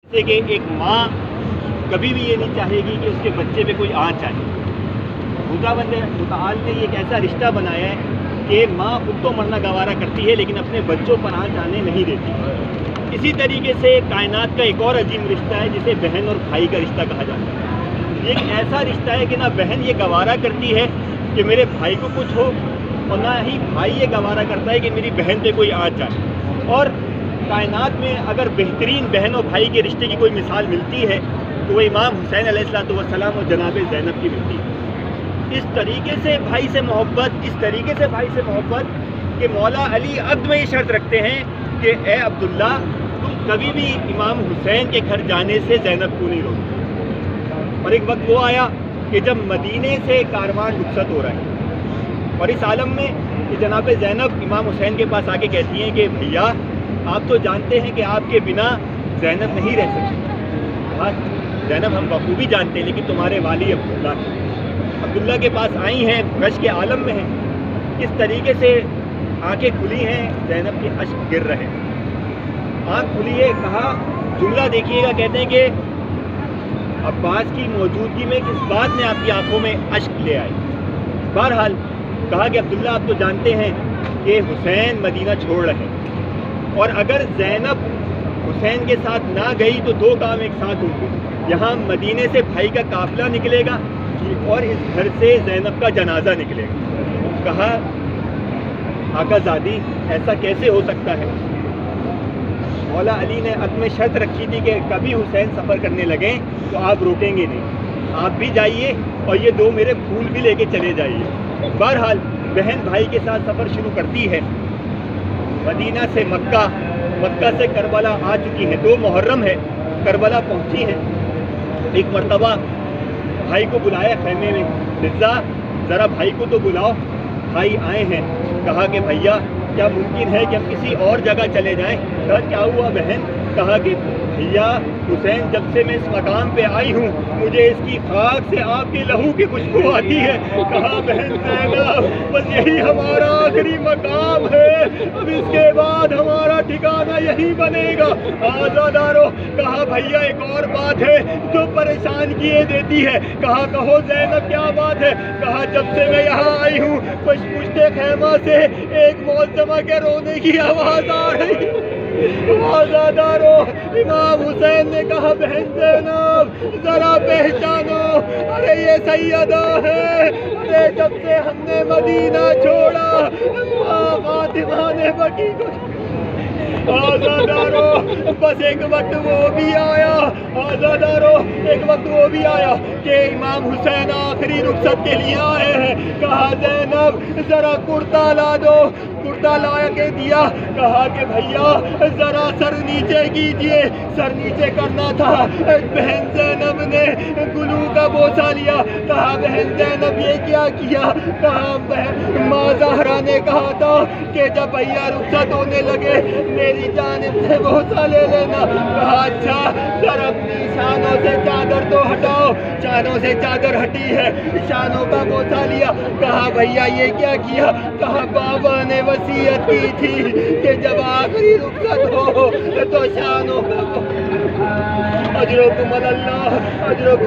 जैसे कि एक माँ कभी भी ये नहीं चाहेगी कि उसके बच्चे पे कोई आँच आए। खुदावंद मुताल ने एक ऐसा रिश्ता बनाया है कि माँ खुद तो मरना गवारा करती है लेकिन अपने बच्चों पर आँच आने नहीं देती। इसी तरीके से कायनात का एक और अजीम रिश्ता है जिसे बहन और भाई का रिश्ता कहा जाता है। ये एक ऐसा रिश्ता है कि ना बहन ये गवारा करती है कि मेरे भाई को कुछ हो और ना ही भाई ये गवारा करता है कि मेरी बहन पे कोई आँच आए। और कायनात में अगर बेहतरीन बहन और भाई के रिश्ते की कोई मिसाल मिलती है तो वो इमाम हुसैन अलैहिस्सलाम और जनाब ज़ैनब की मिलती है। इस तरीके से भाई से मोहब्बत, इस तरीके से भाई से मोहब्बत कि मौला अली अब्द में ये शर्त रखते हैं कि ए अब्दुल्ला तुम कभी भी इमाम हुसैन के घर जाने से ज़ैनब को नहीं रोको। और एक वक्त वो आया कि जब मदीने से कारवान रुखसत हो रहा है और इस आलम में कि जनाब ज़ैनब इमाम हुसैन के पास आके कहती हैं कि भैया आप तो जानते हैं कि आपके बिना ज़ैनब नहीं रह सकती। हाँ ज़ैनब हम बखूबी जानते हैं लेकिन तुम्हारे वाली अब्दुल्ला के पास आई हैं, रश के आलम में हैं। किस तरीके से आंखें खुली हैं, ज़ैनब के अश्क गिर रहे हैं। आँख खुली है, कहा जुमला देखिएगा, कहते हैं कि अब्बास की मौजूदगी में किस बात ने आपकी आंखों में अश्क ले आए। बहरहाल कहा कि अब्दुल्ला आप तो जानते हैं कि हुसैन मदीना छोड़ रहे हैं और अगर ज़ैनब हुसैन के साथ ना गई तो दो काम एक साथ होंगे। यहाँ मदीने से भाई का काफिला निकलेगा और इस घर से ज़ैनब का जनाजा निकलेगा। कहा आकाज़ादी ऐसा कैसे हो सकता है। मौला अली ने अदम शर्त रखी थी कि कभी हुसैन सफ़र करने लगे तो आप रोकेंगे नहीं, आप भी जाइए और ये दो मेरे फूल भी लेके चले जाइए। बहरहाल बहन भाई के साथ सफ़र शुरू करती है। मदीना से मक्का, मक्का से करबला आ चुकी है। 2 मुहर्रम है, करबला पहुंची है। एक मर्तबा भाई को बुलाया खैमे में, मिर्ज़ा ज़रा भाई को तो बुलाओ। भाई आए हैं। कहा कि भैया क्या मुमकिन है कि हम किसी और जगह चले जाएं। कहा क्या हुआ बहन। कहा कि भैया हुसैन जब से मैं इस मकाम पे आई हूँ मुझे इसकी खाक से आपके लहू की खुशबू आती है। कहा बहन ज़ैनब बस यही हमारा आखिरी मकाम है, अब इसके बाद हमारा ठिकाना यही बनेगा। आज़ादारो। कहा भैया एक और बात है जो परेशान किए देती है। कहा कहो ज़ैनब क्या बात है। कहा जब से मैं यहाँ आई हूँ पुश्ते खैमा से एक मौजमा के रोने की आवाज़ आ रही। आज़ादारो। इमाम हुसैन ने कहा बहन ज़ैनब ज़रा पहचानो, अरे ये सैयदा है, अरे जब से हमने मदीना छोड़ा फातिमा ने बकी को। आज़ादारो बस एक वक्त वो भी आया, आज़ादारो एक वक्त वो भी आया कि इमाम हुसैन आखिरी रुखसत के लिए आए हैं। कहा ज़ैनब ज़रा कुर्ता ला दो। कुर्ता ला के दिया। कहा कि भैया ज़रा सर नीचे कीजिए। सर नीचे करना था। बहन ज़ैनब ने गुलू का बोसा लिया। कहा बहन ज़ैनब ये क्या किया। कहा बहन माँ ज़हरा ने कहा था कि जब भैया रुखसत होने लगे मेरी जानिब से बोसा ले लेना। कहा अच्छा ज़रा अपनी शानों से चादर तो हटाओ। शानों से चादर हटी है, शानों का बोसा लिया। कहा भैया ये क्या किया। कहा बाबा ने वसीयत की थी कि जब आखिरी रुखसत हो तो शानों का अजरुकुम अल्लाह अजरुकुम